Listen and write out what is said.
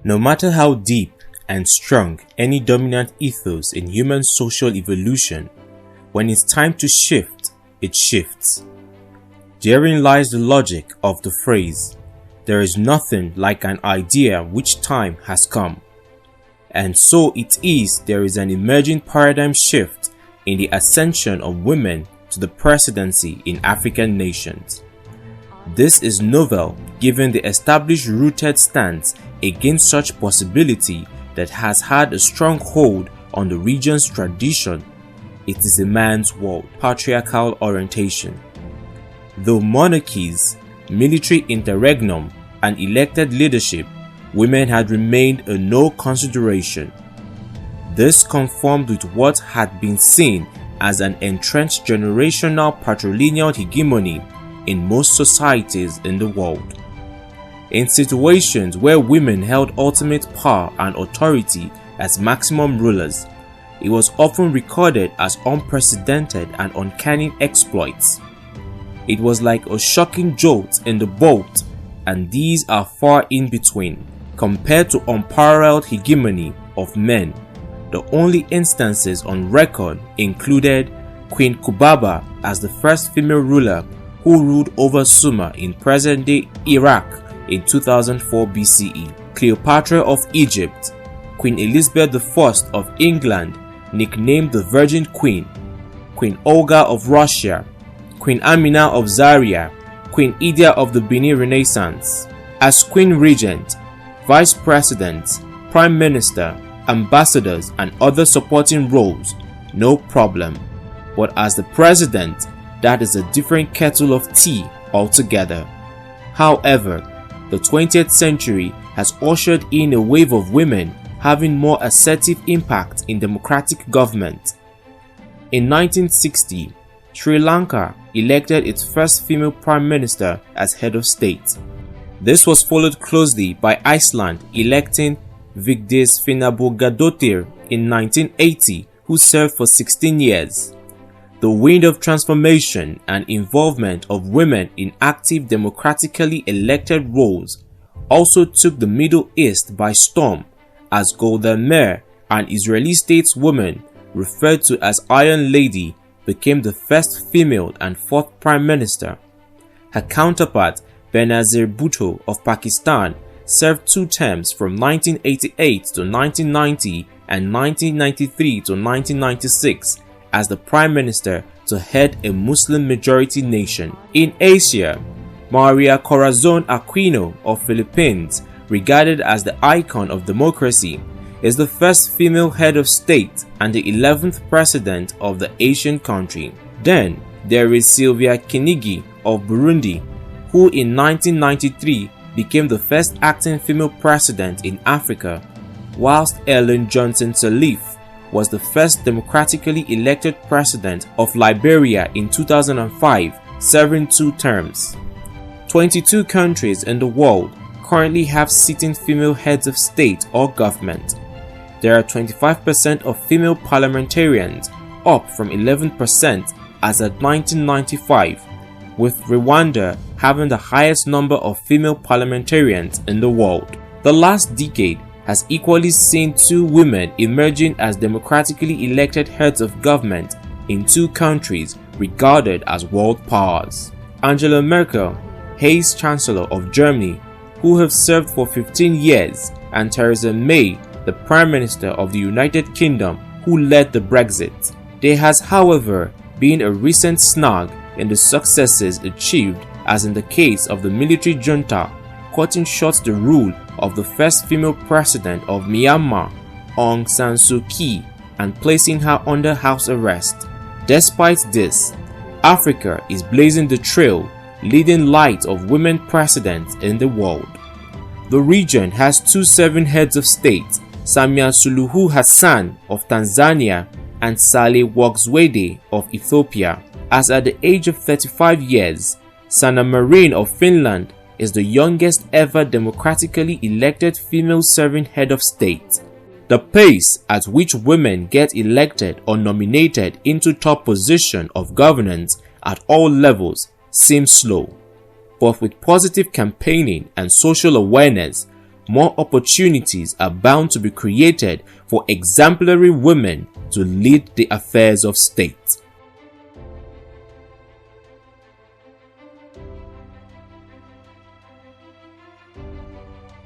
No matter how deep and strong any dominant ethos in human social evolution, when it's time to shift, it shifts. Therein lies the logic of the phrase, "There is nothing like an idea which time has come." And so it is there is an emerging paradigm shift in the ascension of women to the presidency in African nations. This is novel given the established rooted stance against such possibility that has had a strong hold on the region's tradition. It is a man's world, patriarchal orientation. Though monarchies, military interregnum, and elected leadership, women had remained a no consideration. This conformed with what had been seen as an entrenched generational patrilineal hegemony in most societies in the world. In situations where women held ultimate power and authority as maximum rulers, it was often recorded as unprecedented and uncanny exploits. It was like a shocking jolt in the boat, and these are far in between compared to unparalleled hegemony of men. The only instances on record included Queen Kubaba as the first female ruler who ruled over Sumer in present-day Iraq in 2004 BCE, Cleopatra of Egypt, Queen Elizabeth I of England, nicknamed the Virgin Queen, Queen Olga of Russia, Queen Amina of Zaria, Queen Idia of the Benin Renaissance. As Queen Regent, Vice President, Prime Minister, ambassadors and other supporting roles, no problem. But as the President, that is a different kettle of tea altogether. However, the 20th century has ushered in a wave of women having more assertive impact in democratic government. In 1960, Sri Lanka elected its first female prime minister as head of state. This was followed closely by Iceland electing Vigdis Finnbogadóttir in 1980, who served for 16 years. The wind of transformation and involvement of women in active democratically elected roles also took the Middle East by storm, as Golda Meir, an Israeli stateswoman referred to as Iron Lady, became the first female and fourth prime minister. Her counterpart, Benazir Bhutto of Pakistan, served 2 terms from 1988 to 1990 and 1993 to 1996 as the prime minister to head a Muslim-majority nation. In Asia, Maria Corazon Aquino of Philippines, regarded as the icon of democracy, is the first female head of state and the 11th president of the Asian country. Then there is Sylvia Kinigi of Burundi, who in 1993 became the first acting female president in Africa, whilst Ellen Johnson Sirleaf was the first democratically elected president of Liberia in 2005, serving 2 terms. 22 countries in the world currently have sitting female heads of state or government. There are 25% of female parliamentarians, up from 11% as at 1995, with Rwanda having the highest number of female parliamentarians in the world. The last decade has equally seen 2 women emerging as democratically elected heads of government in 2 countries regarded as world powers. Angela Merkel, Hayes Chancellor of Germany, who have served for 15 years, and Theresa May, the Prime Minister of the United Kingdom, who led the Brexit. There has, however, been a recent snag in the successes achieved, as in the case of the military junta, cutting short the rule of the first female president of Myanmar, Aung San Suu Kyi, and placing her under house arrest. Despite this, Africa is blazing the trail, leading light of women presidents in the world. The region has 2 serving heads of state, Samia Suluhu Hassan of Tanzania and Saleh Work of Ethiopia. As at the age of 35 years, Sanna Marin of Finland is the youngest ever democratically elected female serving head of state. The pace at which women get elected or nominated into top position of governance at all levels seems slow, but with positive campaigning and social awareness, more opportunities are bound to be created for exemplary women to lead the affairs of state.